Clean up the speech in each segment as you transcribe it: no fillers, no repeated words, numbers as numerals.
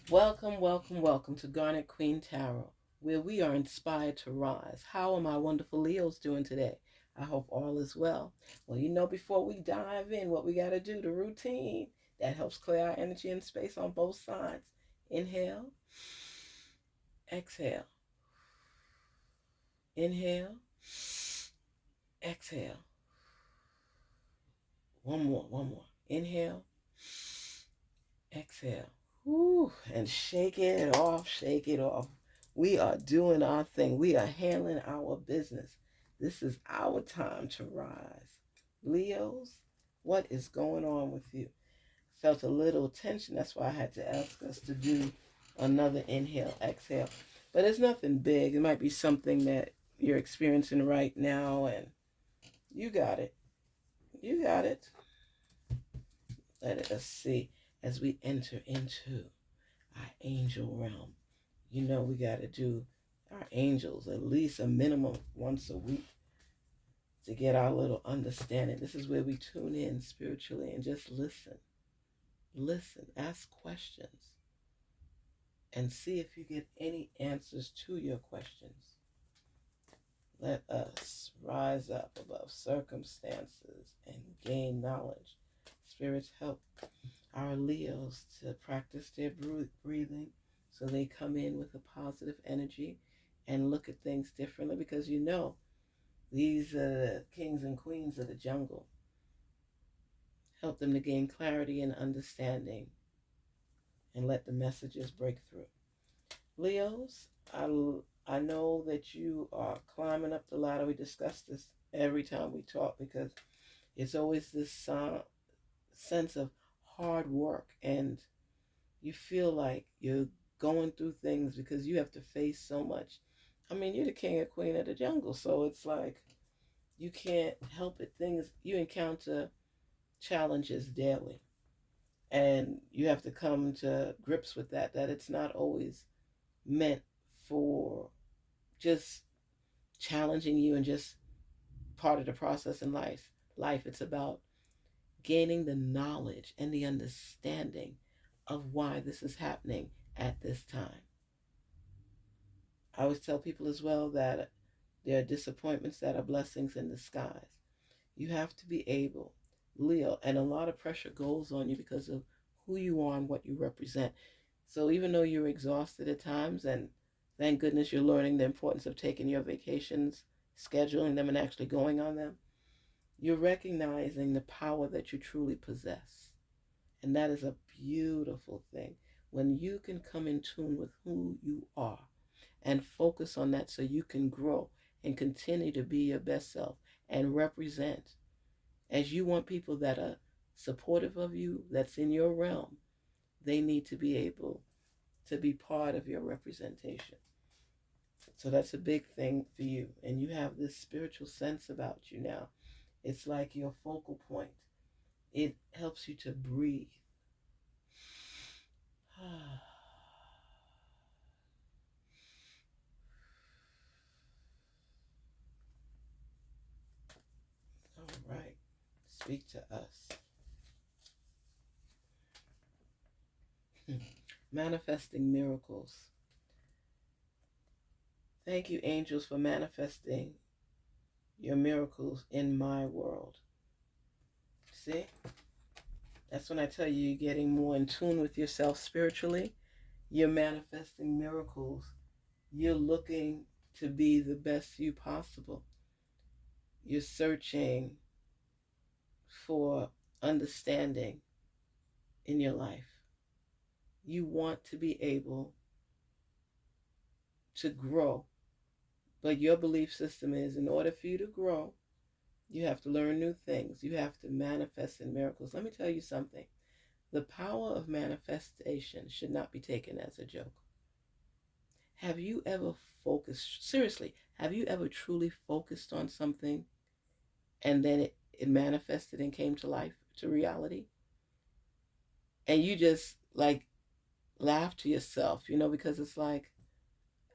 Welcome, welcome, welcome to Garnetqueentarot, where we are inspired to rise. How are my wonderful Leos doing today? I hope all is well. Well, before we dive in, what we got to do, the routine that helps clear our energy and space on both sides. Inhale, exhale, inhale, exhale. One more. Inhale, exhale. Whew, and shake it off, shake it off. We are doing our thing. We are handling our business. This is our time to rise. Leos, what is going on with you? Felt a little tension. That's why I had to ask us to do another inhale, exhale. But it's nothing big. It might be something that you're experiencing right now, and you got it. You got it. Let us see as we enter into our angel realm. We got to do our angels at least a minimum once a week to get our little understanding. This is where we tune in spiritually and just listen. Listen, ask questions, and see if you get any answers to your questions. Let us rise up above circumstances and gain knowledge. Spirits help our Leos to practice their breathing so they come in with a positive energy and look at things differently, because these are the kings and queens of the jungle. Help them to gain clarity and understanding and let the messages break through. Leos, I know that you are climbing up the ladder. We discuss this every time we talk because it's always this sense of hard work, and you feel like you're going through things because you have to face so much. I mean, you're the king or queen of the jungle, so it's like you can't help it. You encounter challenges daily, and you have to come to grips with that it's not always meant for just challenging you and just part of the process in life. It's about gaining the knowledge and the understanding of why this is happening at this time. I always tell people as well that there are disappointments that are blessings in disguise. You have to be able, Leo, and a lot of pressure goes on you because of who you are and what you represent. So even though you're exhausted at times, and thank goodness you're learning the importance of taking your vacations, scheduling them, and actually going on them, you're recognizing the power that you truly possess. And that is a beautiful thing. When you can come in tune with who you are and focus on that so you can grow and continue to be your best self and represent as you want people that are supportive of you, that's in your realm, they need to be able to be part of your representation. So that's a big thing for you. And you have this spiritual sense about you now. It's like your focal point. It helps you to breathe. All right. Speak to us. Manifesting miracles. Thank you, angels, for manifesting your miracles in my world. See? That's when I tell you you're getting more in tune with yourself spiritually. You're manifesting miracles. You're looking to be the best you possible. You're searching for understanding in your life. You want to be able to grow. But your belief system is, in order for you to grow, you have to learn new things. You have to manifest in miracles. Let me tell you something. The power of manifestation should not be taken as a joke. Have you ever focused, seriously, have you ever truly focused on something and then it manifested and came to life, to reality? And you just like laugh to yourself, because it's like,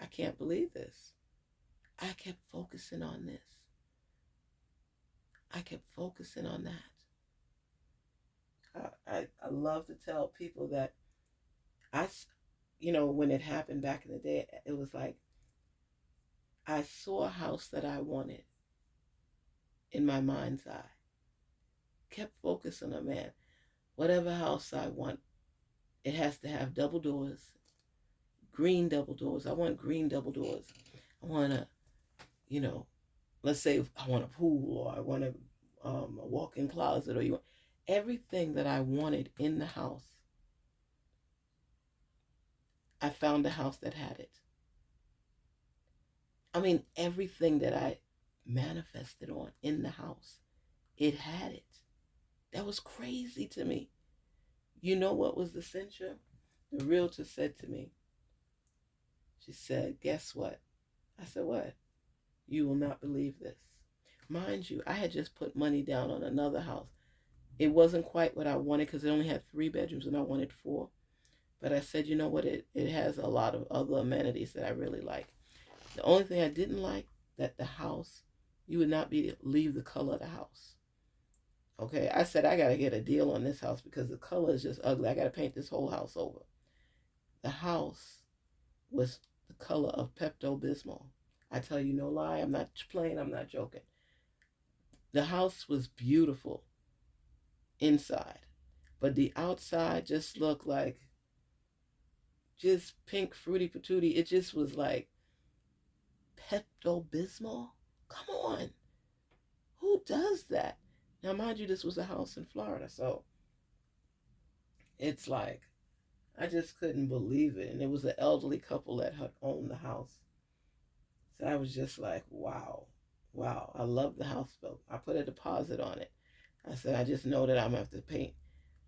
I can't believe this. I kept focusing on this. I kept focusing on that. I love to tell people that I, when it happened back in the day, it was like I saw a house that I wanted in my mind's eye. Kept focusing on, man, whatever house I want, it has to have double doors, green double doors. I want green double doors. I want to, you know, let's say I want a pool, or I want a walk-in closet, or everything that I wanted in the house. I found a house that had it. I mean, everything that I manifested on in the house, it had it. That was crazy to me. You know what was the clincher? The realtor said to me, she said, guess what? I said, what? You will not believe this. Mind you, I had just put money down on another house. It wasn't quite what I wanted because it only had 3 bedrooms and I wanted 4. But I said, you know what? It has a lot of other amenities that I really like. The only thing I didn't like, that the house, you would not be able to leave the color of the house. Okay, I said, I got to get a deal on this house because the color is just ugly. I got to paint this whole house over. The house was the color of Pepto-Bismol. I tell you no lie, I'm not playing, I'm not joking. The house was beautiful inside, but the outside just looked like just pink fruity patootie. It just was like Pepto-Bismol. Come on, who does that? Now, mind you, this was a house in Florida, so it's like I just couldn't believe it. And it was an elderly couple that had owned the house. So I was just like, wow, wow. I love the house, though. I put a deposit on it. I said, I just know that I'm going to have to paint.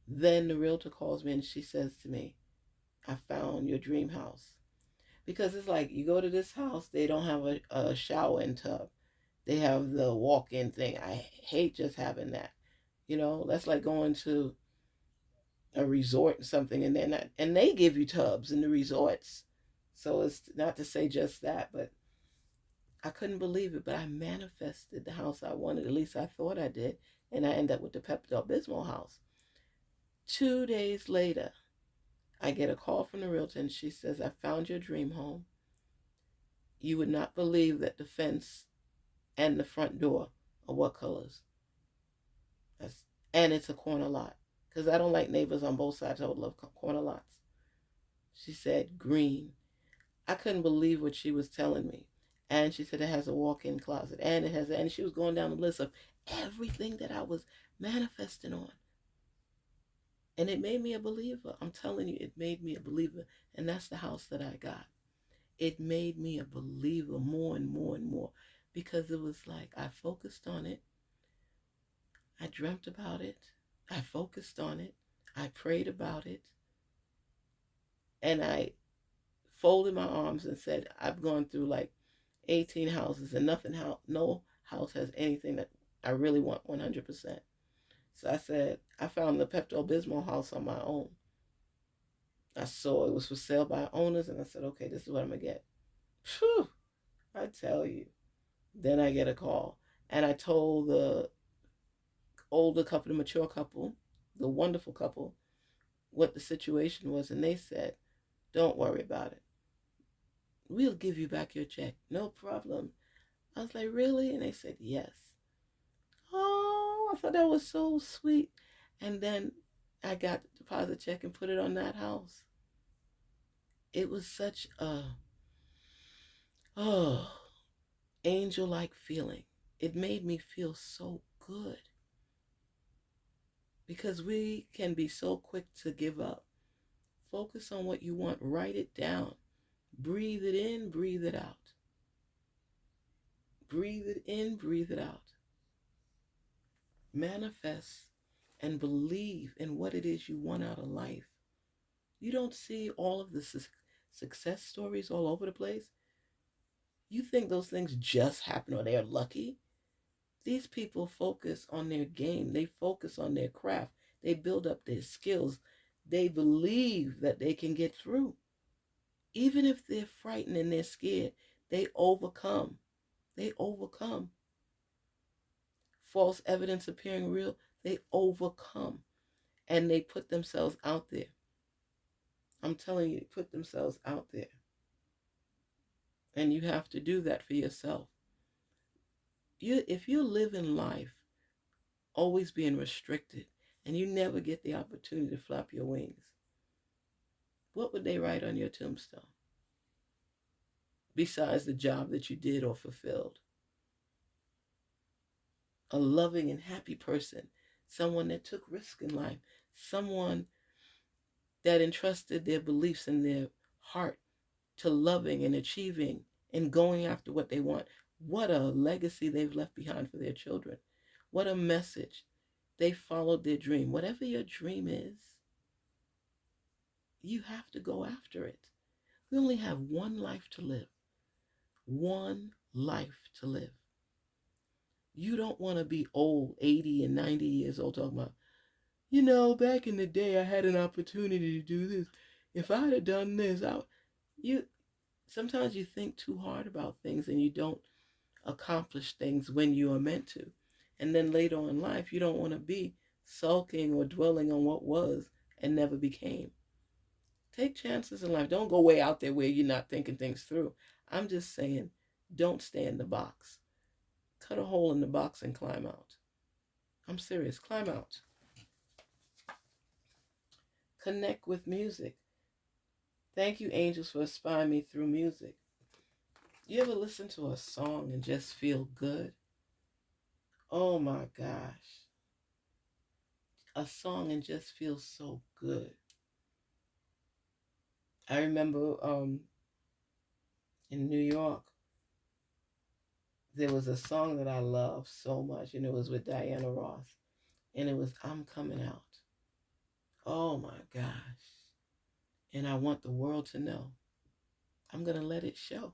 Then the realtor calls me and she says to me, I found your dream house. Because it's like, you go to this house, they don't have a shower and tub. They have the walk-in thing. I hate just having that. That's like going to a resort or something, and they give you tubs in the resorts. So it's not to say just that, but I couldn't believe it. But I manifested the house I wanted. At least I thought I did, and I ended up with the Pepto-Bismol house. 2 days later, I get a call from the realtor, and she says, I found your dream home. You would not believe that the fence and the front door are what colors. And it's a corner lot. Because I don't like neighbors on both sides. I would love corner lots. She said green. I couldn't believe what she was telling me. And she said it has a walk-in closet. And she was going down the list of everything that I was manifesting on. And it made me a believer. I'm telling you, it made me a believer. And that's the house that I got. It made me a believer more and more and more. Because it was like I focused on it. I dreamt about it. I focused on it. I prayed about it. And I folded my arms and said, I've gone through like 18 houses and no house has anything that I really want 100%. So I said, I found the Pepto-Bismol house on my own. I saw it was for sale by owners, and I said, okay, this is what I'm going to get. Phew, I tell you. Then I get a call, and I told the older couple, the mature couple, the wonderful couple, what the situation was, and they said, don't worry about it. We'll give you back your check. No problem. I was like, really? And they said, yes. Oh, I thought that was so sweet. And then I got the deposit check and put it on that house. It was such a, oh, angel-like feeling. It made me feel so good. Because we can be so quick to give up. Focus on what you want. Write it down. Breathe it in, breathe it out. Breathe it in, breathe it out. Manifest and believe in what it is you want out of life. You don't see all of the success stories all over the place. You think those things just happen or they're lucky. These people focus on their game. They focus on their craft. They build up their skills. They believe that they can get through. Even if they're frightened and they're scared, they overcome. They overcome. False evidence appearing real, they overcome. And they put themselves out there. I'm telling you, put themselves out there. And you have to do that for yourself. If you live in life always being restricted and you never get the opportunity to flap your wings, what would they write on your tombstone besides the job that you did or fulfilled? A loving and happy person, someone that took risk in life, someone that entrusted their beliefs and their heart to loving and achieving and going after what they want. What a legacy they've left behind for their children. What a message. They followed their dream. Whatever your dream is, you have to go after it. We only have one life to live. One life to live. You don't want to be old, 80 and 90 years old, talking about, back in the day I had an opportunity to do this. If I'd have done this, sometimes you think too hard about things and you don't accomplish things when you are meant to. And then later on in life, you don't want to be sulking or dwelling on what was and never became. Take chances in life. Don't go way out there where you're not thinking things through. I'm just saying, don't stay in the box. Cut a hole in the box and climb out. I'm serious. Climb out. Connect with music. Thank you, angels, for inspiring me through music. You ever listen to a song and just feel good? Oh my gosh. A song and just feel so good. I remember in New York, there was a song that I loved so much, and it was with Diana Ross, and it was I'm Coming Out. Oh my gosh. And I want the world to know. I'm going to let it show.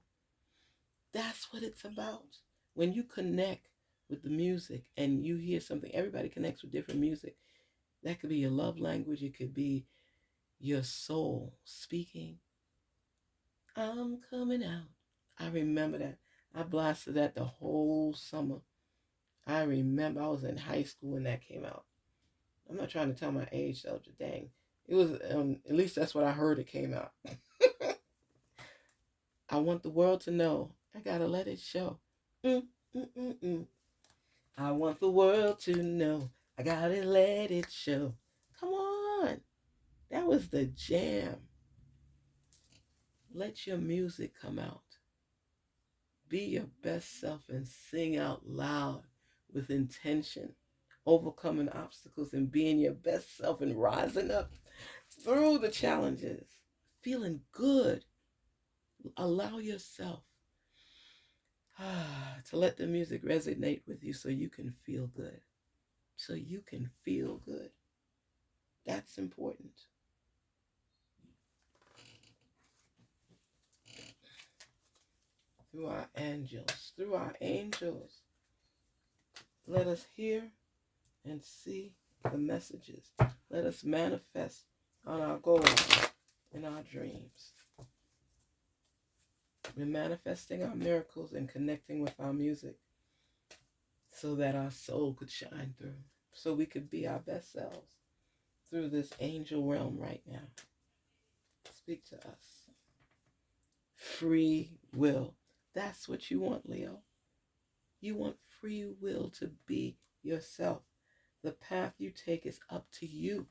That's what it's about. When you connect with the music and you hear something, everybody connects with different music. That could be your love language. It could be your soul speaking. I'm coming out. I remember that. I blasted that the whole summer. I remember I was in high school when that came out. I'm not trying to tell my age, though, dang. It was, at least that's what I heard it came out. I want the world to know. I gotta let it show. I want the world to know. I gotta let it show. Come on. That was the jam. Let your music come out. Be your best self and sing out loud with intention, overcoming obstacles and being your best self and rising up through the challenges, feeling good. Allow yourself to let the music resonate with you so you can feel good. So you can feel good. That's important. Through our angels, let us hear and see the messages. Let us manifest on our goals and our dreams. We're manifesting our miracles and connecting with our music so that our soul could shine through, so we could be our best selves through this angel realm right now. Speak to us. Free will. That's what you want, Leo. You want free will to be yourself. The path you take is up to you.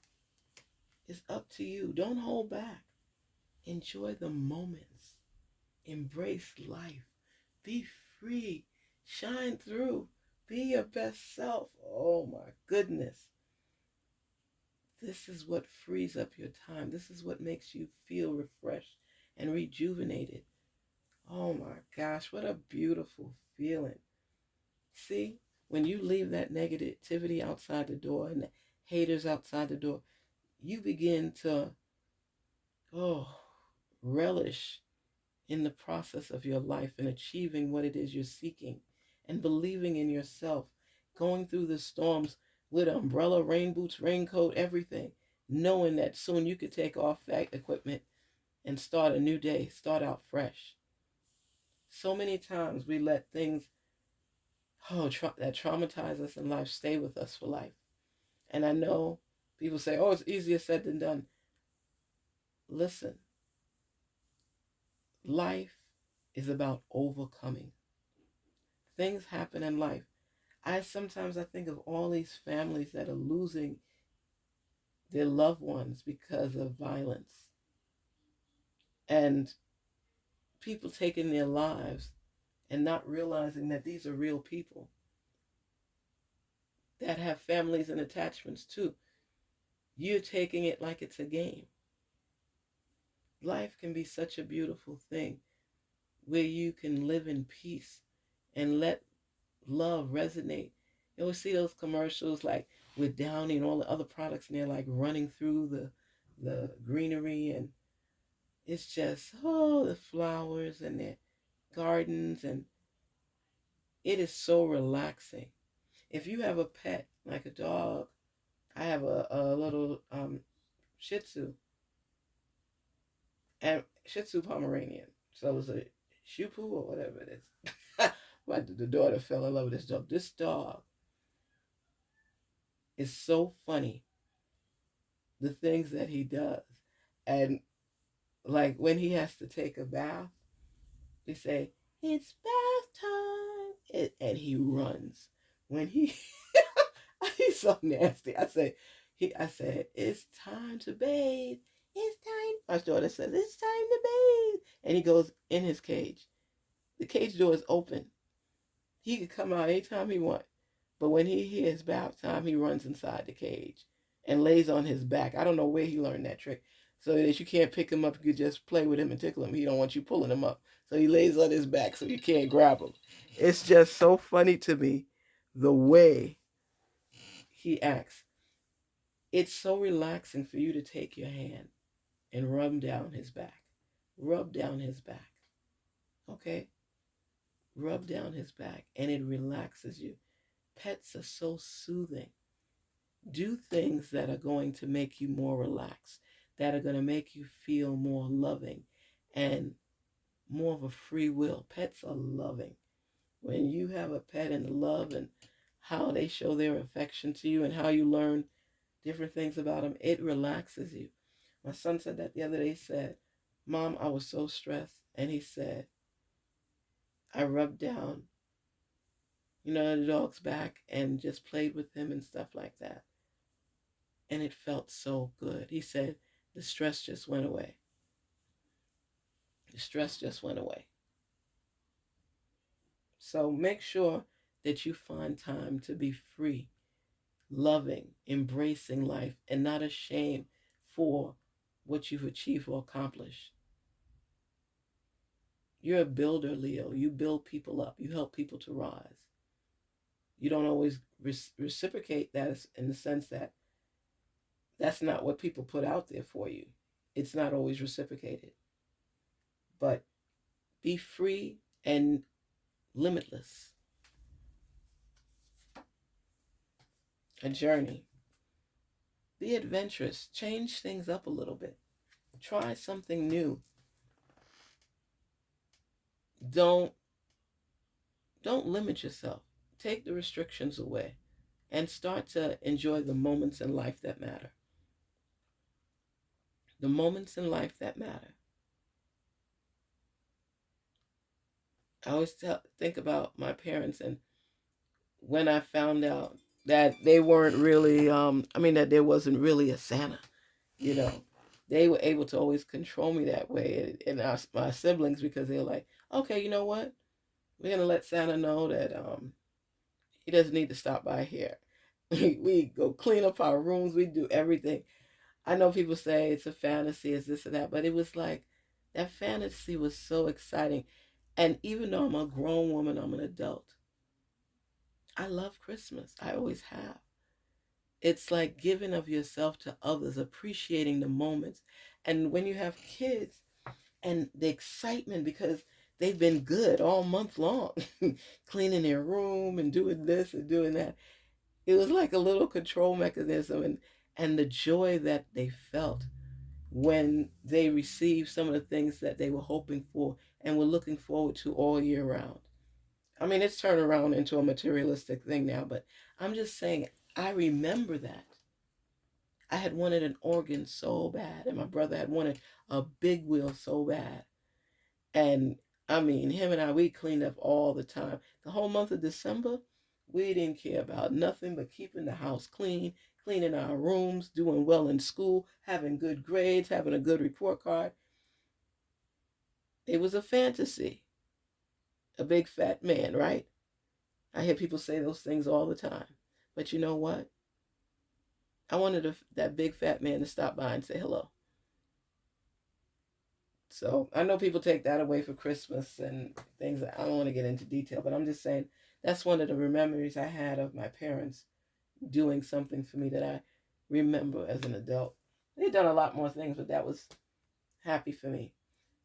It's up to you. Don't hold back. Enjoy the moments. Embrace life. Be free. Shine through. Be your best self. Oh my goodness. This is what frees up your time. This is what makes you feel refreshed and rejuvenated. Oh my gosh, what a beautiful feeling. See, when you leave that negativity outside the door and the haters outside the door, you begin to, relish in the process of your life and achieving what it is you're seeking and believing in yourself, going through the storms with umbrella, rain boots, raincoat, everything, knowing that soon you could take off that equipment and start a new day, start out fresh. So many times we let things that traumatize us in life stay with us for life. And I know people say, it's easier said than done. Listen, life is about overcoming. Things happen in life. I think of all these families that are losing their loved ones because of violence, and people taking their lives and not realizing that these are real people that have families and attachments too. You're taking it like it's a game. Life can be such a beautiful thing where you can live in peace and let love resonate. You always see those commercials like with Downy and all the other products, and they're like running through the greenery, and it's just the flowers and their gardens, and it is so relaxing. If you have a pet like a dog, I have a little Shih Tzu and Shih Tzu Pomeranian. So it's a Shupu or whatever it is. But the daughter fell in love with this dog. This dog is so funny, the things that he does. And like when he has to take a bath, they say, "It's bath time." And he runs. When he he's so nasty. I said, "It's time to bathe. It's time." My daughter says, "It's time to bathe." And he goes in his cage. The cage door is open. He could come out anytime he wants. But when he hears bath time, he runs inside the cage and lays on his back. I don't know where he learned that trick. So that you can't pick him up, you just play with him and tickle him. He don't want you pulling him up. So he lays on his back so you can't grab him. It's just so funny to me the way he acts. It's so relaxing for you to take your hand and rub down his back. Rub down his back. Okay? Rub down his back and it relaxes you. Pets are so soothing. Do things that are going to make you more relaxed, that are going to make you feel more loving and more of a free will. Pets are loving. When you have a pet and the love and how they show their affection to you and how you learn different things about them, it relaxes you. My son said that the other day. He said, "Mom, I was so stressed." And he said, I rubbed down, the dog's back and just played with him and stuff like that. And it felt so good. He said, the stress just went away. The stress just went away. So make sure that you find time to be free, loving, embracing life, and not ashamed for what you've achieved or accomplished. You're a builder, Leo. You build people up. You help people to rise. You don't always reciprocate that in the sense that that's not what people put out there for you. It's not always reciprocated. But be free and limitless. A journey. Be adventurous. Change things up a little bit. Try something new. Don't limit yourself. Take the restrictions away and start to enjoy the moments in life that matter. The moments in life that matter. I always think about my parents, and when I found out that they weren't really, that there wasn't really a Santa, you know, they were able to always control me that way, and my siblings, because they were like, okay, you know what? We're going to let Santa know that he doesn't need to stop by here. We go clean up our rooms. We do everything. I know people say it's a fantasy, it's this or that, but it was like that fantasy was so exciting. And even though I'm a grown woman, I'm an adult. I love Christmas. I always have. It's like giving of yourself to others, appreciating the moments. And when you have kids and the excitement because they've been good all month long, cleaning their room and doing this and doing that, it was like a little control mechanism, and the joy that they felt when they received some of the things that they were hoping for and were looking forward to all year round. I mean, it's turned around into a materialistic thing now, but I'm just saying, I remember that. I had wanted an organ so bad, and my brother had wanted a big wheel so bad. And I mean, him and I, we cleaned up all the time. The whole month of December, we didn't care about nothing but keeping the house clean, cleaning our rooms, doing well in school, having good grades, having a good report card. It was a fantasy, a big fat man, right? I hear people say those things all the time. But you know what? I wanted that big fat man to stop by and say hello. So I know people take that away for Christmas and things. I don't want to get into detail, but I'm just saying that's one of the memories I had of my parents doing something for me that I remember as an adult. They've done a lot more things, but that was happy for me.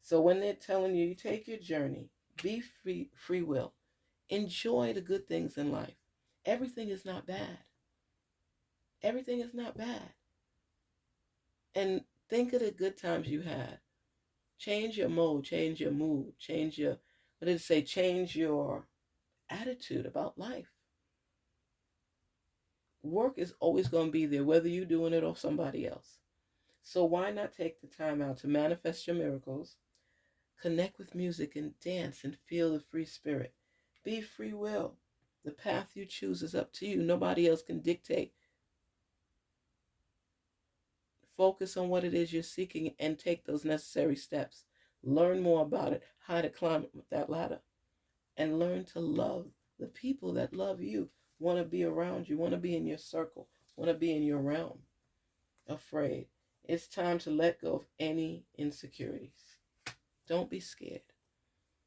So when they're telling you, you take your journey, be free will, enjoy the good things in life. Everything is not bad. Everything is not bad. And think of the good times you had. Change your mode, change your mood, change your, what did it say? Change your attitude about life. Work is always going to be there, whether you're doing it or somebody else. So why not take the time out to manifest your miracles, connect with music and dance and feel the free spirit. Be free will. The path you choose is up to you. Nobody else can dictate. Focus on what it is you're seeking and take those necessary steps. Learn more about it, how to climb that ladder, and learn to love the people that love you, want to be around you, want to be in your circle, want to be in your realm. Afraid. It's time to let go of any insecurities. Don't be scared.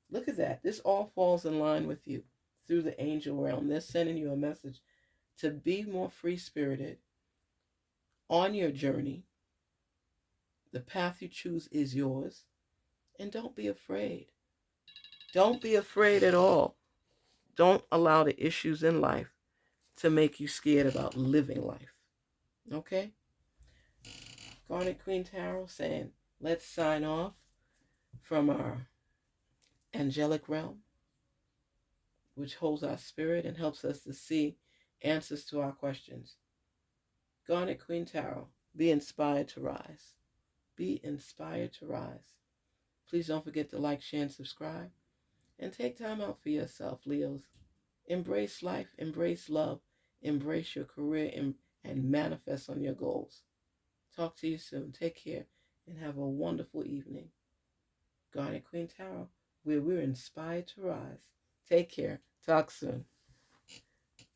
Look at that. This all falls in line with you through the angel realm. They're sending you a message to be more free spirited on your journey. The path you choose is yours. And don't be afraid. Don't be afraid at all. Don't allow the issues in life to make you scared about living life. Okay? Garnet Queen Tarot saying, let's sign off from our angelic realm, which holds our spirit and helps us to see answers to our questions. Garnet Queen Tarot, be inspired to rise. Be inspired to rise. Please don't forget to like, share, and subscribe. And take time out for yourself, Leos. Embrace life, embrace love, embrace your career, and manifest on your goals. Talk to you soon. Take care and have a wonderful evening. Garnet Queen Tarot, where we're inspired to rise. Take care. Talk soon.